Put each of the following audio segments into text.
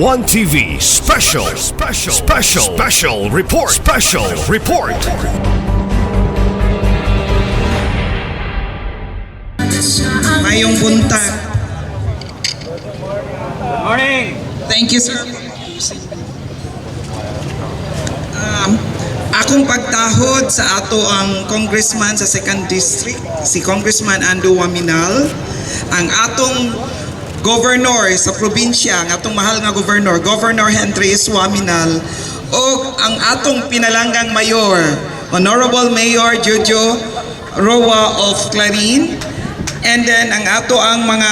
One TV special report. Mayong buntag. Morning! Thank you, sir. Akong pagtahod sa ato ang congressman sa 2nd District, si Congressman Ando Waminal, ang atong governor sa probinsya, ang atong mahal nga governor, Governor Henry S. Waminal, o ang atong pinalanggang mayor, Honorable Mayor Jojo Roa of Clarin, and then ang ato ang mga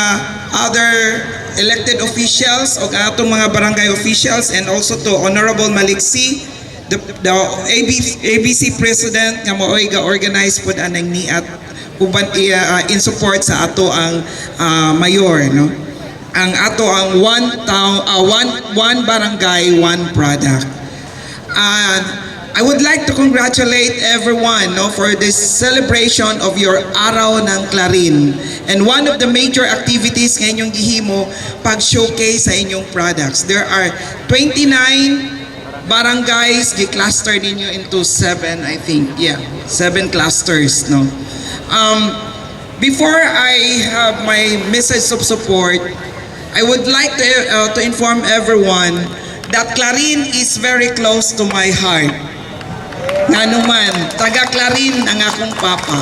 other elected officials o atong mga barangay officials, and also to Honorable Maliksi, the ABC President nga maoy ga-organize po anang niat uban in support sa ato ang mayor, no? Ang ato ang one barangay, one product. I would like to congratulate everyone, no, for this celebration of your Araw ng Clarin. And one of the major activities nga inyong gihimo, pag-showcase sa inyong products. There are 29 barangays, gi-cluster ninyo into 7, I think. Yeah, 7 clusters, no. Before I have my message of support, I would like to inform everyone that Clarin is very close to my heart. Nga naman, taga Clarin ang akong papa.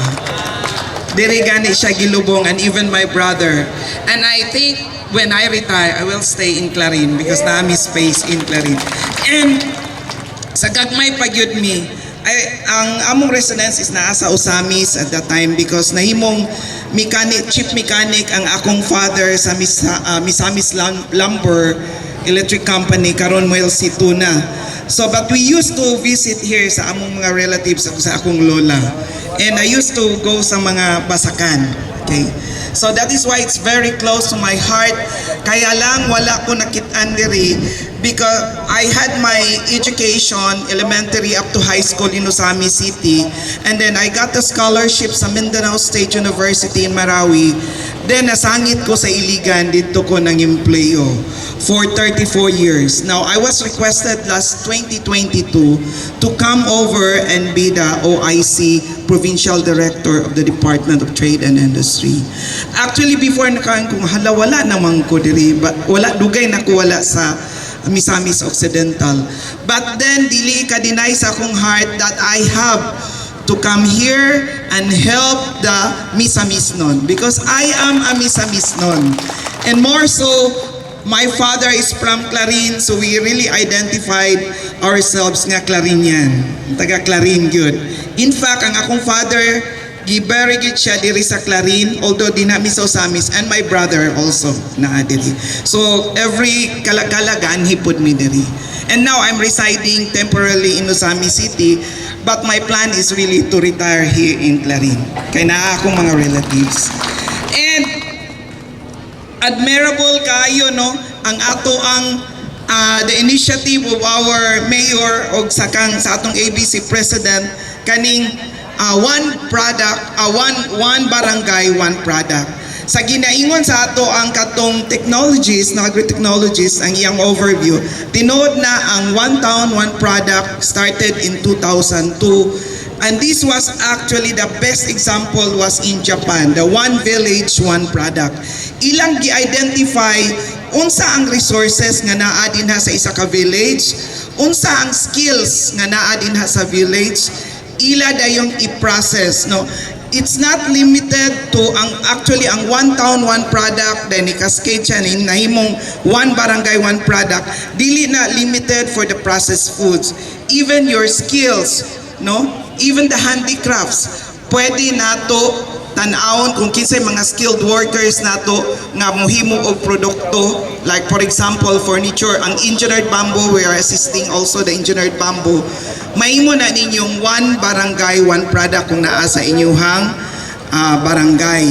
Diri gani siya gilubong, and even my brother. And I think when I retire, I will stay in Clarin because naami space in Clarin. And sa gagmay pagyud mi, ang among residence is naa sa Usamis at that time because nahimong chief mechanic ang akong father sa Misamis Lumber Electric Company, karon Moel Situna. So but we used to visit here sa among mga relatives sa akong lola. And I used to go sa mga basakan. Okay. So that is why it's very close to my heart. Kaya lang wala ko nakit-an diri because I had my education elementary up to high school in Usami City, and then I got a scholarship sa Mindanao State University in Marawi. Then nasangit ko sa Iligan, dito ko nang empleo for 34 years. Now I was requested last 2022 to come over and be the OIC Provincial Director of the Department of Trade and Industry. Actually before nakain kong wala namang ko diri, but wala dugay na ko wala sa Misamis Occidental. But then dili ka dinay sa akong heart that I have to come here and help the Misamisnon because I am a Misamisnon. And more so, my father is from Clarin, so we really identified ourselves nga Clarinian. Taga Clarin gyud. In fact, ang akong father gi-bury gyud siya diri sa Clarin, although di na mi sa Usamis, and my brother also naa diri. So every kalagalan he put me diri. And now I'm residing temporarily in Usami City, but my plan is really to retire here in Clarin. Kay naa akong mga relatives. And admirable kayo, no, ang ato ang the initiative of our mayor og sa atong ABC president kaning one product, one barangay, one product. Sa ginaingon sa ato ang katong technologies, na agri-technologies, ang iyang overview, tinood na ang one town, one product started in 2002. And this was actually the best example was in Japan, the one village, one product. Ilang gi-identify unsa ang resources nga naa dinha sa isa ka village, unsa ang skills nga naa dinha sa village, ila dayong i-process, no. It's not limited to actually ang one town, one product, then i-cascade siya na himong one barangay, one product. Dili na limited for the processed foods. Even your skills, no? Even the handicrafts, pwede nato tan-awon kung kinsay mga skilled workers nato nga mohimo og produkto, like for example furniture, ang engineered bamboo, we are assisting also the engineered bamboo. Mahimo na ninyong one barangay, one product kung naa sa inyuhang barangay.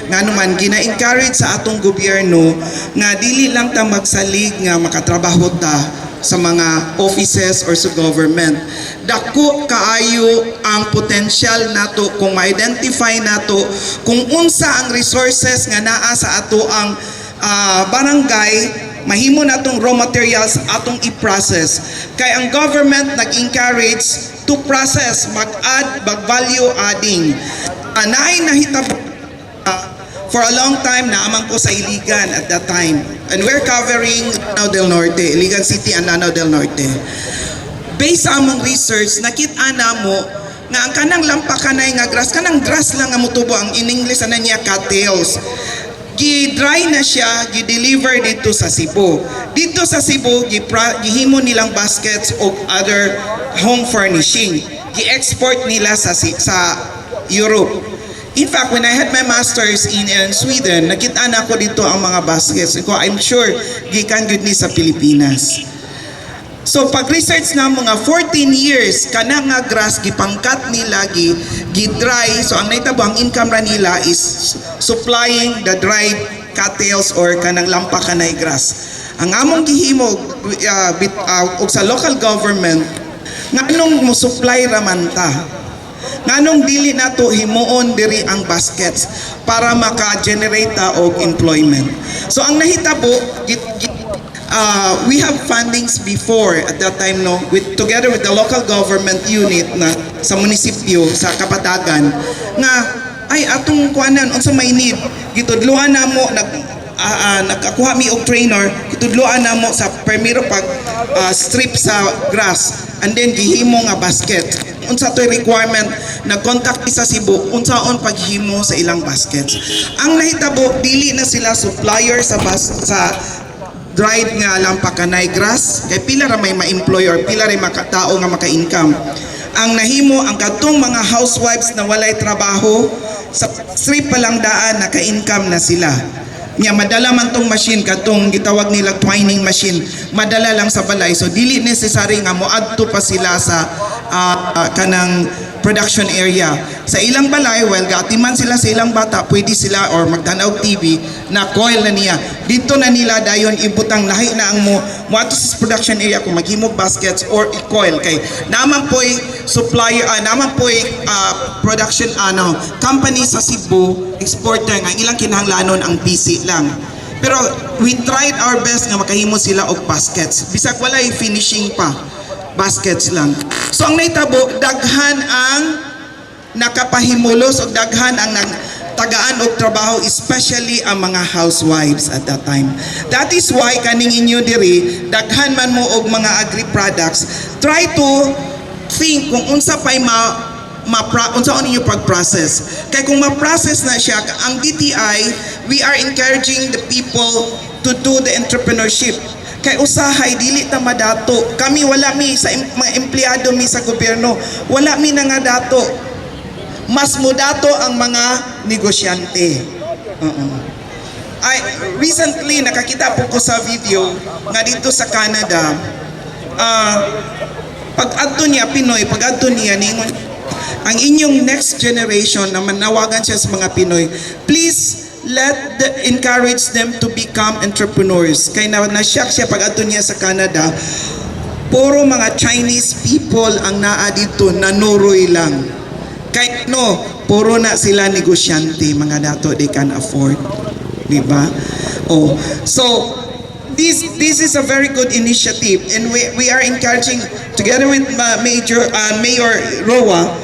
Nga naman gina-encourage sa atong gobyerno nga dili lang ta magsalig nga makatrabaho ta sa mga offices or sa government. Dako kaayo ang potential nato kung ma-identify nato kung unsa ang resources nga naa sa ato ang barangay mahimo na itong raw materials atong i-process. Kay ang government nag-encourage to process, mag-add, mag-value adding. Naay nahitabo for a long time naamang ko sa Iligan at that time. And we're covering Lanao del Norte, Iligan City and Lanao del Norte. Based sa among research, nakita na mo nga ang kanang lampakanay nga grass, kanang grass lang nga mutubo, ang in English na niya cattails. Gi-dry na siya, gi-deliver dito sa Cebu. Dito sa Cebu, gihimo nilang baskets o other home furnishing. Gi-export nila sa Europe. In fact, when I had my master's in Sweden, nakita na ako dito ang mga baskets. I'm sure gikan gyud ni sa Pilipinas. So pag-research na mga 14 years kana nga grass gipangkat nila gi-dry, so ang naitabo ang income ra nila is supplying the dried cattails or kanang lampakanay grass. Ang among gihimo og sa local government nganong mo supply ra man ta, nganong dili nato himuon diri ang baskets para maka-generate ta og employment. So ang nahitabo we have fundings before at that time together with the local government unit na sa munisipyo sa Kapatagan nga ay atong kuanan unsa may need gitudloan na mo nakakuha mi og trainer, gitudloan na mo sa permiro pag strip sa grass and then gihimo nga basket. Unsa toy requirement, nag-contact sa Cebu unsaon paghimo sa ilang baskets. Ang nahitabo dili na sila supplier sa dried nga lampakanay grass kay pila ra may ma-employ or pila ra makatao nga maka-income. Ang nahimo ang katong mga housewives na walay trabaho sa strip pa lang daan naka-income na sila. Nya madala man tong machine katong gitawag nila twining machine, madala lang sa balay, so dili necessary nga moadto pa sila sa kanang production area. Sa ilang balay, well, gatiman sila sa ilang bata, pwede sila or magtanaw TV na coil na niya. Dito na nila dayon ibutang lahi na ang moadto sa production area kung maghimog baskets or i-coil kay naman po'y supplier, naman po'y production company sa Cebu, exporter nga ilang kinahanglanon ang PC lang. Pero we tried our best nga makahimo sila og baskets. Bisag walay finishing pa, baskets lang. So ang naitabo, daghan ang nakapahimulos o daghan ang tagaan og trabaho, especially ang mga housewives at that time. That is why kaning inyo diri, daghan man mo og mga agri-products, try to think kung unsa pay unsaon ninyo pag-process. Kaya kung ma-process na siya, ang DTI, we are encouraging the people to do the entrepreneurship. Kay usahay dili ta madato. Kami wala mi sa mga empleyado mi sa gobyerno, wala mi na nga dato. Mas mudato ang mga negosyante. Recently nakakita po ko sa video nga dito sa Canada, pag-adto niya Pinoy, pag-adto niya ningon ang inyong next generation na manawagan siya sa mga Pinoy, please encourage them to become entrepreneurs. Kaya na-shock siya pag ato niya sa Canada, puro mga Chinese people ang naa dito, nanuroy lang. Kaya puro na sila negosyante, mga dato, they can afford. Diba? So this is a very good initiative and we are encouraging together with Mayor Roa,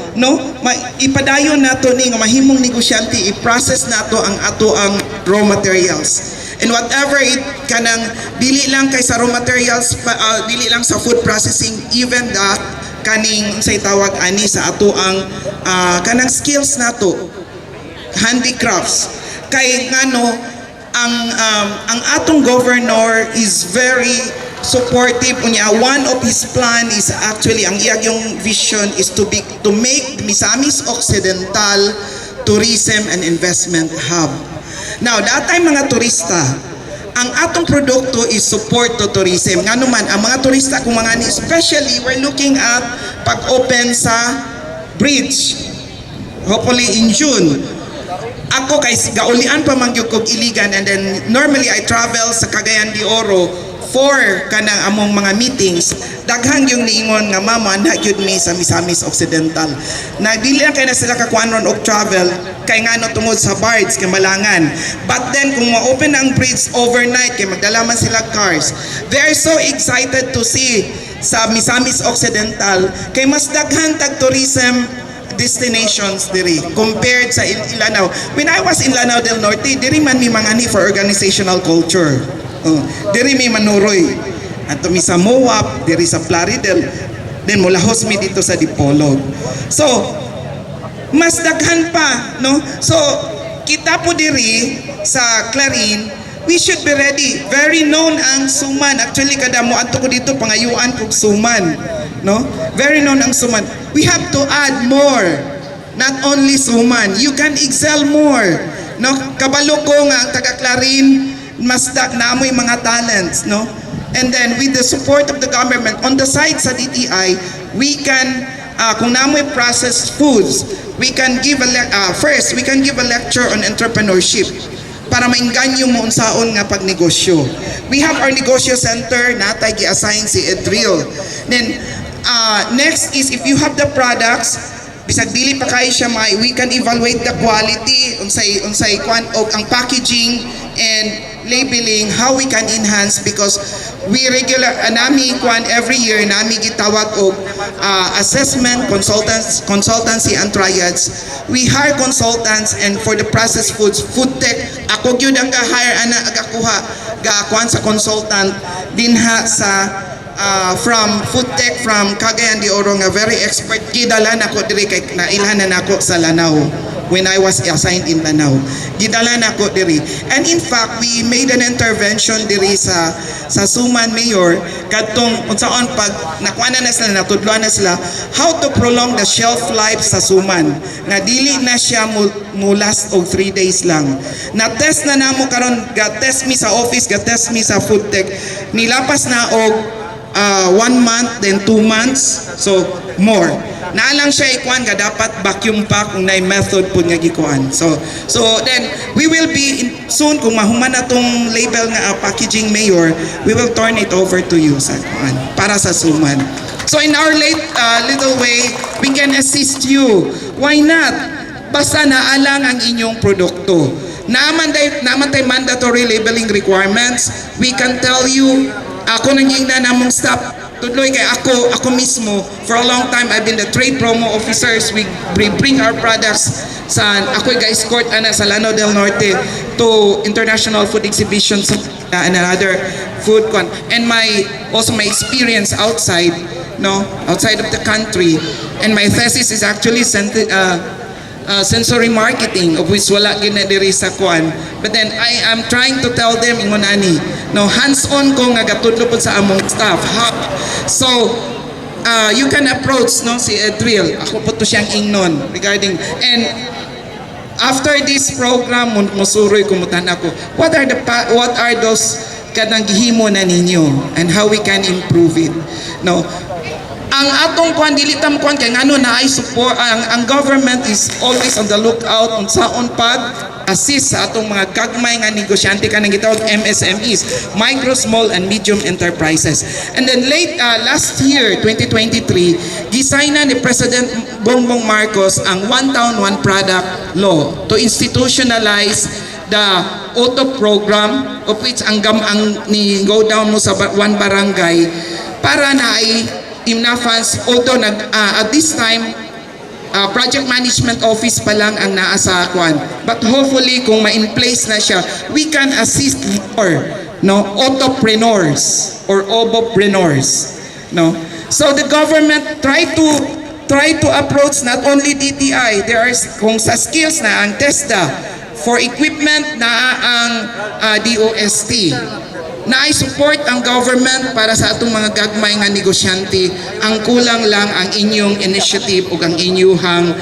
ipadayon nato ni nga mahimong negosyante, i-process nato ang raw materials. And whatever it kanang dili lang kay sa raw materials, dili lang sa food processing, even that kaning say tawag ani sa ato ang kanang skills nato, handicrafts. Kay ngano ang atong governor is very supportive unya. One of his plan is actually ang iyang vision is to make Misamis Occidental tourism and investment hub. Now, datay mga turista, ang atong produkto is support to tourism. Ngano man ang mga turista kung mga especially we're looking at pag-open sa bridge hopefully in June. Ako kay gaulian pa man gyud kog Iligan and then normally I travel sa Cagayan de Oro 4 kanang among mga meetings, daghang yung niingon nga mama na gyud mi sa Misamis Occidental. Nagdili na kay na sila kakuan ron og travel kay ngano tungod sa barge kay malangan. But then kung ma-open ang bridge overnight kay magdala man sila cars, they are so excited to see sa Misamis Occidental kay mas daghang tag-tourism destinations diri compared sa Lanao. When I was in Lanao del Norte, diri man mi mangani for organizational culture. Diri mi manuroy. Ato mi sa Moab, diri sa Plaridel, then mulahos mi dito sa Dipolog. So, mas daghan pa, no? So, kita po diri sa Clarin, we should be ready. Very known ang Suman. Actually, kada mo adto ko dito pangayuan kog Suman, no? Very known ang Suman. We have to add more. Not only Suman, you can excel more. No? Kabalo ko nga ang taga Clarin, mas naamoy mga talents, no? And then with the support of the government on the side sa DTI, we can kung naamoy processed foods, we can give first we can give a lecture on entrepreneurship para mainganyo mo unsaon nga pagnegosyo. We have our negosyo center natay gi-assign si Edril. Then next is if you have the products, bisag dili pa kay siya we can evaluate the quality unsay kwan og ang packaging and labeling, how we can enhance, because we regular nami kwan every year nami gitawag og assessment consultancy and triads. We hire consultants, and for the processed foods, food tech, ako gyud ang ga-hire ana agakuha ga kwan sa consultant dinha sa from food tech from Cagayan de Oro nga very expert gidala nako diri kay nailhan na nako sa Lanao when I was assigned in Lanao. Gidala nako diri. And in fact, we made an intervention diri sa Suman Mayor kadtong unsaon pag nakuana na sila, natudloan na sila how to prolong the shelf life sa Suman. Nga dili na siya last og 3 days lang. Na test na namo karon, ga test mi sa office, ga test mi sa food tech. Nilapas na og 1 month, then 2 months, so more. Naalang siya ikuan nga dapat vacuum pack kung naay method po nga gikuan. So then we will be soon kung mahuman na tong label nga packaging mayor, we will turn it over to you sa kuan para sa Suman. So in our little way, we can assist you. Why not? Basta naalang ang inyong produkto. Naman tay mandatory labeling requirements, we can tell you. Ako nang na namong stop tudloy kay ako mismo for a long time I've been the trade promo officers. We bring our products sa ako ga-escort ana sa Lanao del Norte to international food exhibitions and another food con, and my experience outside of the country, and my thesis is actually sensory marketing, of which wala gina diri sa kuan. But then I am trying to tell them ingon ani, hands-on ko nga gatudlo pud sa among staff. So you can approach si Edril. Ako po to siyang ingnon regarding, and after this program musuroy kumutan ako. What are those kanang gihimo na ninyo and how we can improve it? Ang atong kuan dilitam kuan kay ngano na ay support ang government is always on the lookout on saon pag assist sa atong mga gagmay nga negosyante kanang gitawag MSMEs, micro, small and medium enterprises. And then last year 2023 gisigna ni President Bongbong Marcos ang One Town One Product Law to institutionalize the auto program, of which ang ni go down mo sa one barangay para na ay funds, although at this time project management office pa lang ang naa sa kwan, but hopefully kung ma-in place na siya, we can assist more autopreneurs or obopreneurs. So the government try to approach not only DTI, there are kung sa skills na ang TESDA, for equipment na ang DOST. Na support ang government para sa atong mga gagmay nga negosyante. Ang kulang lang ang inyong initiative o ang inyong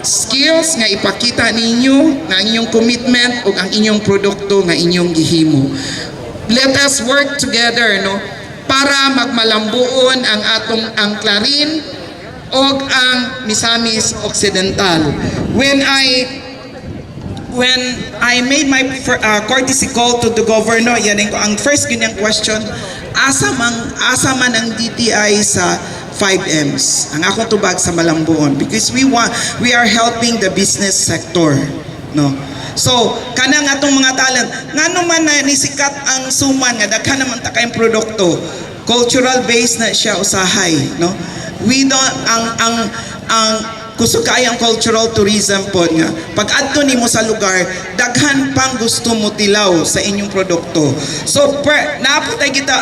skills nga ipakita ninyo, nga inyong commitment o ang inyong produkto nga inyong gihimo. Let us work together para magmalambuon ang Clarin o ang Misamis Occidental. When I when I made my courtesy call to the governor, yan ang first ganyang question, asa man ang DTI sa 5Ms. Ang akong tubag sa Malambuon because we are helping the business sector, no. So kanang atong mga talent ngano man na nisikat ang suman nga daghan naman ta kayong produkto, cultural based na siya usahay, no. We don't ang kusog kaayang cultural tourism po nga pag adto nimo sa lugar daghan pang gusto mo tilaw sa inyong produkto. So naaputay kita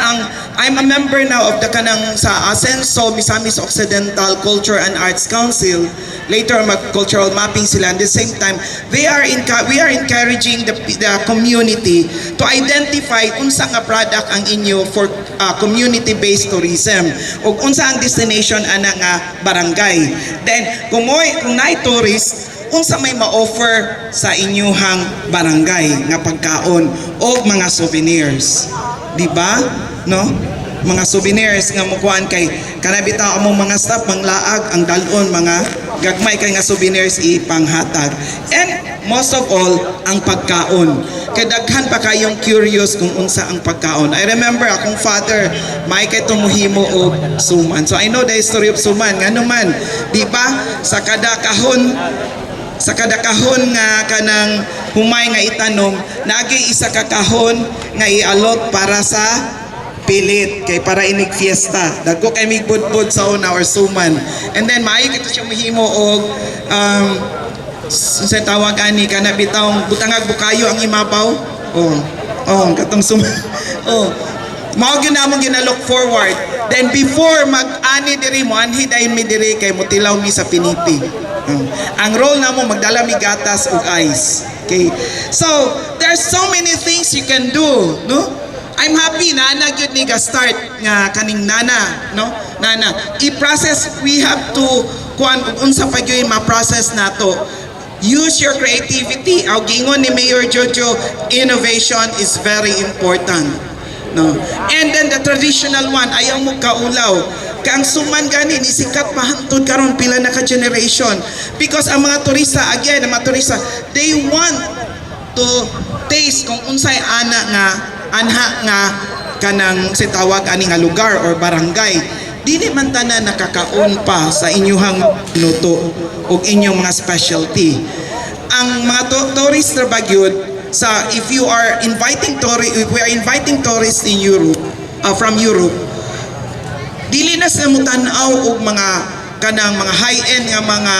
I'm a member now of the kanang sa Asenso Misamis Occidental Culture and Arts Council. Later mag cultural mapping sila. At the same time we are encouraging the community to identify unsa nga product ang inyo for community based tourism ug unsa ang destination ana nga barangay. Then kung naay tourist, unsa may ma-offer sa inyuhang barangay nga pagkaon o mga souvenirs. Di ba? No? Mga souvenirs nga mukuan kay kanabita among mga staff manglaag ang dalon mga gagmay kay nga souvenirs ipanghatag. And most of all, ang pagkaon. Kay daghan pa kayong curious kung unsa ang pagkaon. I remember akong father, may kay tumuhimo og suman. So I know the history of suman. Ngano man, di ba? Sa kada kahon nga kanang humay nga itanom, naagi isa ka kahon nga ialot para sa pilit kay para inig fiesta dagko kay migbudbud sa una or suman, and then maayo kito siya mahimo og sa tawag ani kana bitawng butangag bukayo ang imabaw katong suman mao gyud namon ginalook forward. Then before mag-ani diri mo anhi dayon mi diri kay motilaw mi sa pinipig. Ang role namo magdala mi gatas ug ice. Okay, so there's so many things you can do, no. I'm happy na gyud ni ga-start nga kaning nana, no? Nana, i-process, we have to kuan unsa pa gyud ma-process nato. Use your creativity. Ang gingon ni Mayor Jojo, innovation is very important, no? And then the traditional one, ayaw mo kaulaw. Kang suman gani ni sikat mahantod karon pila na ka generation because ang mga turista, again, ang mga turista, they want to taste kung unsay anha nga kanang sitawag ani nga lugar or barangay. Dili man tanan nakakaon pa sa inyuhang luto ug inyong mga specialty. Ang mga tourist ra bagyod sa if we are inviting tourists in Europe, from Europe, dili na sila mutan-aw og mga kanang mga high-end nga mga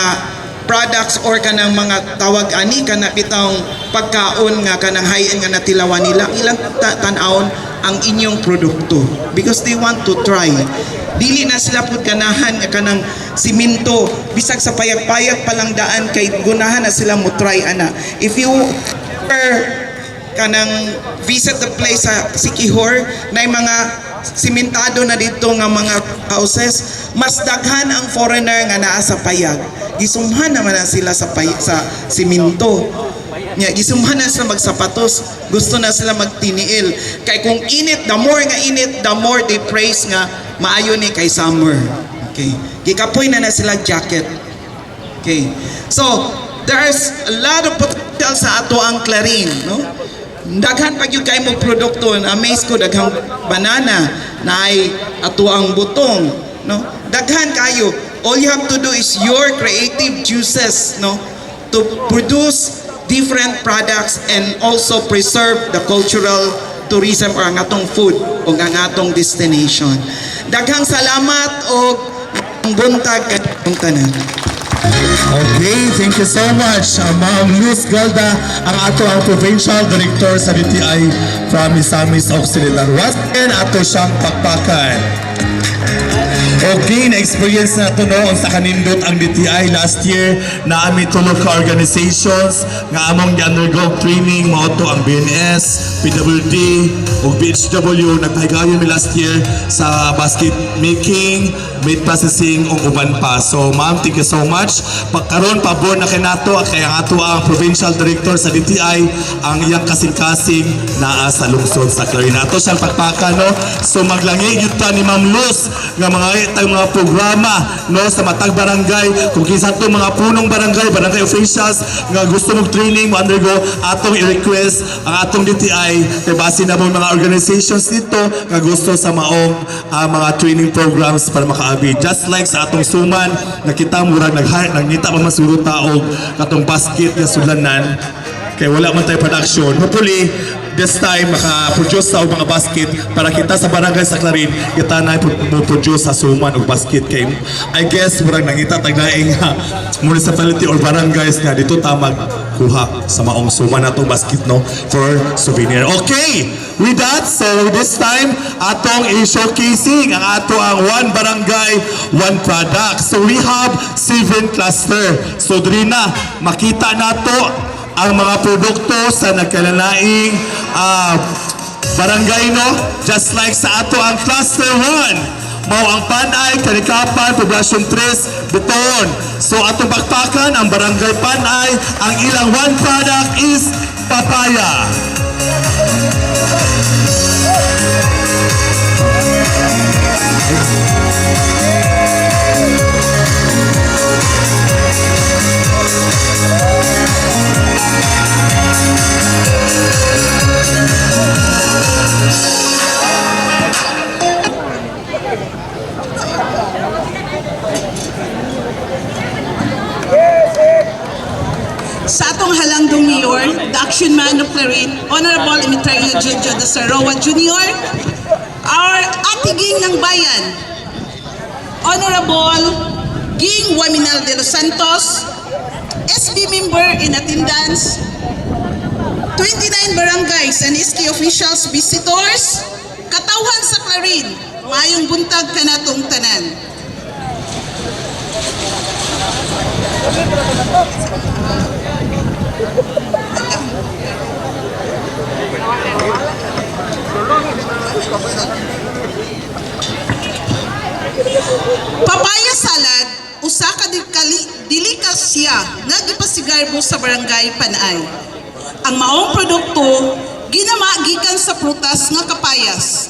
products or kanang mga tawag ani kana bitawng pagkaon nga kanang high-end nga natilawan nila, ilang tan-awon ang inyong produkto because they want to try. Dili na sila pud ganahan nga kanang simento bisag sa payag-payag palang daan kay gunahan na sila mo try ana. If you kanang visit the place sa Siquijor na mga simentado na dito nga mga houses, mas daghan ang foreigner nga naa sa payag. Gisumhan naman na sila sa simento. Gisumhan na sila magsapatos. Gusto na sila magtiniil. Kay kung init, the more nga init, the more they praise nga maayo ni kay summer. Okay. Gikapoy na sila jacket. Okay. So, there's a lot of potential sa ato ang Clarin, no? Daghan pag yung kayo mong produkto, amaze ko, daghang banana na ay ato ang butong, no? Daghan kayo. All you have to do is your creative juices, no, to produce different products and also preserve the cultural tourism or ang atong food o ang atong destination. Daghang salamat o ang buntag katong tanan. Okay, thank you so much, Ma'am Luz Galda, ang ato ang Provincial Director sa DTI from Misamis Occidental. Once again, ato siyang pakpakan. Okay, na-experience na ito noon sa kanindot ang DTI last year na aming tulog ka organizations nga among undergo training mo to ang BNS, PWD o BHW. Nagpahigayon mi last year sa basket making, meat processing o uban pa. So ma'am, thank you so much. Pagkaroon pabor na kinato kaya nga ato ang Provincial Director sa DTI ang iyang kasing-kasing naa sa lungsod sa Clarin. Ato siyang pagpaka, no? So maglangi yun pa ni Ma'am Luz nga mga tayong mga programa no sa matag barangay kung kinsa to mga punong barangay officials nga gusto mong training mo undergo atong i-request ang atong DTI kay base na mga organizations dito nga gusto sa maong mga training programs para makaabi just like sa atong suman nakita murag nagngita man masuro taog katong basket nga sudlanan kay wala man tayo production. Hopefully, this time maka-produce sa mga basket para kita sa barangay sa Clarin, kita na mo-produce sa suman o basket kay I guess murag nangita taglaing municipality or barangays nga dito tamag kuha sa maong suman natong basket no for souvenir. Okay, with that, so this time atong i-showcasing ang ato ang one barangay, one product. So we have 7 cluster. So diri na makita nato ang mga produkto sa nagkalalaing barangay no just like sa ato ang cluster 1 mao ang Panay, Kalikapan, Poblacion 3, Buton. So atong bakbakan ang barangay Panay, ang ilang one product is papaya. Sa atong halandong mayor, the action man of Clarin, Honorable Emeterio Jojo de Saroa Jr., our atiging ng bayan, Honorable Ging Waminal de los Santos, SB member in attendance, 29 barangays and SK officials, visitors, katawhan sa Clarin, mayong buntag kanatong tanan. Papaya salad usa ka delikasya nga gipasigarbo sa barangay Panay. Ang maong produkto ginama gikan sa prutas nga kapayas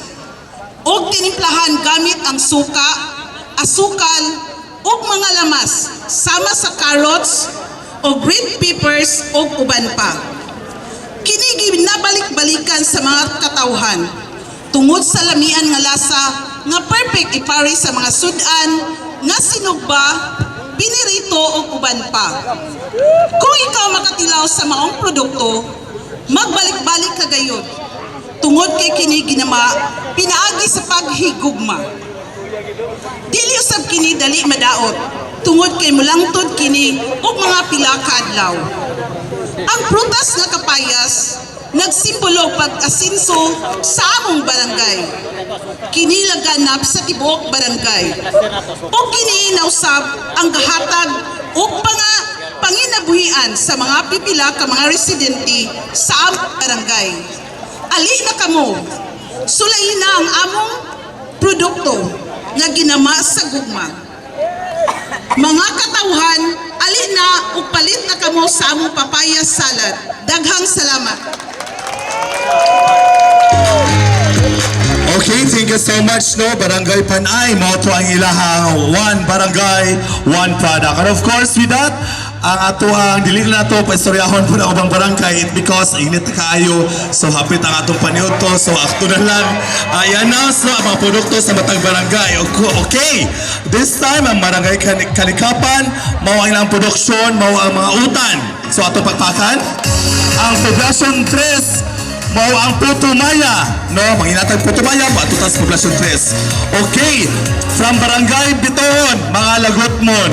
ug tinimplahan gamit ang suka, asukal ug mga lamas sama sa carrots o green peppers o uban pa. Kini ginabalik-balikan sa mga katawhan tungod sa lamian nga lasa nga perfect ipari sa mga sudan nga sinugba, pinirito o uban pa. Kung ikaw makatilaw sa maong produkto, magbalik-balik ka gayon tungod kay kini ginama pinaagi sa paghigugma. Dili usab kini dali madaot tungod kay mulangtod kini og mga pila ka adlaw. Ang prutas nga kapayas nagsimbolo pag-asinso sa among barangay. Kini laganap sa tibuok barangay. O kini nausab ang gahatag o panginabuhian sa mga pipila ka mga residente sa among barangay. Ali na kamo, sulayin na ang among produkto nga ginama sa gugma. Mga katawhan, ali na ug palit na kamo sa among papaya salad. Daghang salamat. Okay, thank you so much no Barangay Panay mo to ang ilahang one barangay, one product. And of course with that, ang ato ang dili na to paistoryahon po na ubang barangay it because init kaayo so hapit ang atong paniudto so akto na lang i-announce no ang mga produkto sa matag barangay. Okay, this time ang barangay Kalikapan mao ang ilang produksyon, mao ang mga utan. So ato pagpakan ang Poblacion 3 mao ang Putumaya, no? Manginatag Putumaya, matutas Poblacion 3. Okay, from Barangay Biton, mga Lagotmon.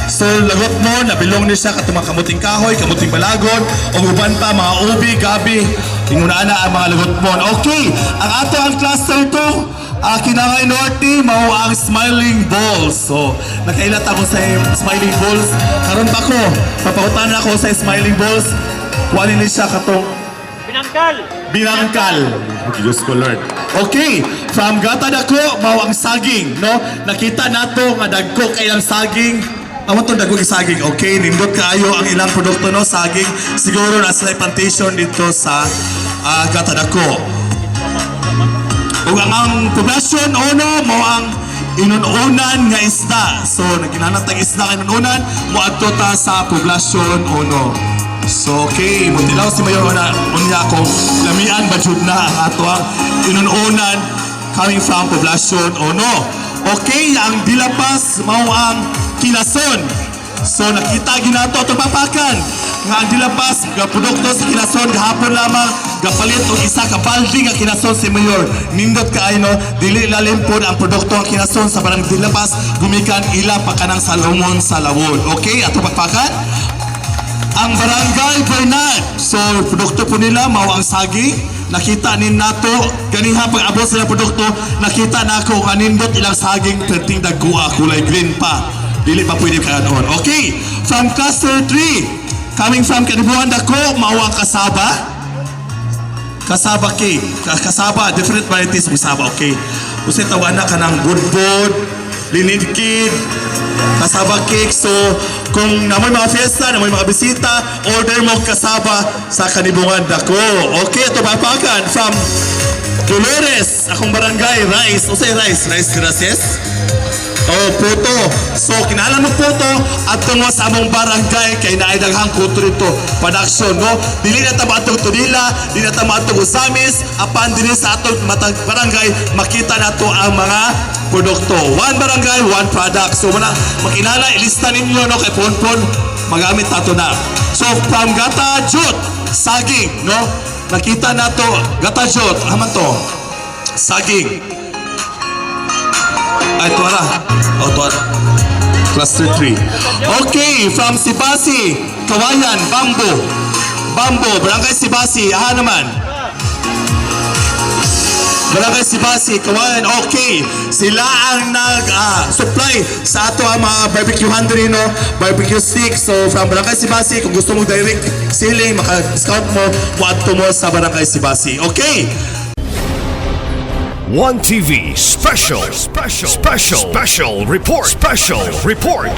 So, Lagotmon, nabilong ni siya katong mga kamuting kahoy, kamuting balagon, o uban pa, mga ubi, gabi, ingunaan na ang mga Lagotmon. Okay, ang ato ang cluster 2, Kinangay Norte, mao ang Smiling Balls. So, nakailat ako sa Smiling Balls. Karon pa ko, papakutan ako sa Smiling Balls. Kuhanin ni siya katong Binangkal. Diyos ko Lord. Okay, from Gata Dako, mao ang saging, no? Nakita nato nga dagko kay ang saging. Amo to dagko saging. Okay, nindot kaayo ang ilang produkto no saging. Siguro nasa plantation dito sa Gata Dako. Ug ang Poblacion 1 mao ang inununan nga isda. So, nagkinanat ng isda nga inununan, muadto ta sa poblasyon uno. So, okay, mutilaw si Mayor unya kung lamian ba jud na ang ato ang inununan coming from poblasyon uno. Okay, ang Dilapas mao ang Kinason. So, nakita ginato itong papakan nga ang Dilapas, nga produkto sa Kinason, gahapon lamang, gapalit o isa ka balde nga Kinason si Mayor. Nindot ka no, dili lalim po ang produkto ang Kinason sa barang Dilapas, gumikan ila pa kanang salomon sa lawon. Okay, ato papakan? Ang Barangay Bernard. So, produkto po nila, mao ang saging. Nakita nin nato, ganiha pag abot sila produkto, nakita na ako kanindot ilang saging perting dagkua, kulay green pa. Dili pa pwede kanon. Okay, from cluster 3, coming from Kadibuan Dako, mao ang kasaba. Kasaba cake. Kasaba, different varieties of kasaba. Okay. Kasi tawana ka ng budbud, linidkid, kasaba cake. So, kung namoy mga fiesta, namoy mga bisita, order mo kasaba sa Kanibungan Dako. Okay, ito papakan from Dolores, akong barangay, rice. O say rice? Rice gracias? Oh, puto. So, kinahanglan mo puto at tungo sa among barangay kay naidaghang kuto rito. Production, no? Dili na tama atong Tunila, dili na tama atong Usamis, apan dili sa atong matang barangay, makita na to ang mga produkto. One barangay, one product. So, makinala, ilista ninyo, no? Kay Ponpon, magamit nato na. So, from Gata Jut, saging, no? Nakita na to, Gata Jut, haman to, saging. Ay, tuwara. O, tuwara. Cluster 3. Okay, from Sibasi, Kawayan, Bambo. Bambo, Barangay Sibasi, aha naman. Barangay Sibasi, Kawayan, okay. Sila ang nag-supply sa ato ang mga barbecue handrino, barbecue stick. So, from Barangay Sibasi, kung gusto mo direct selling, maka-discount mo, muadto mo sa Barangay Sibasi. Okay. One TV special report.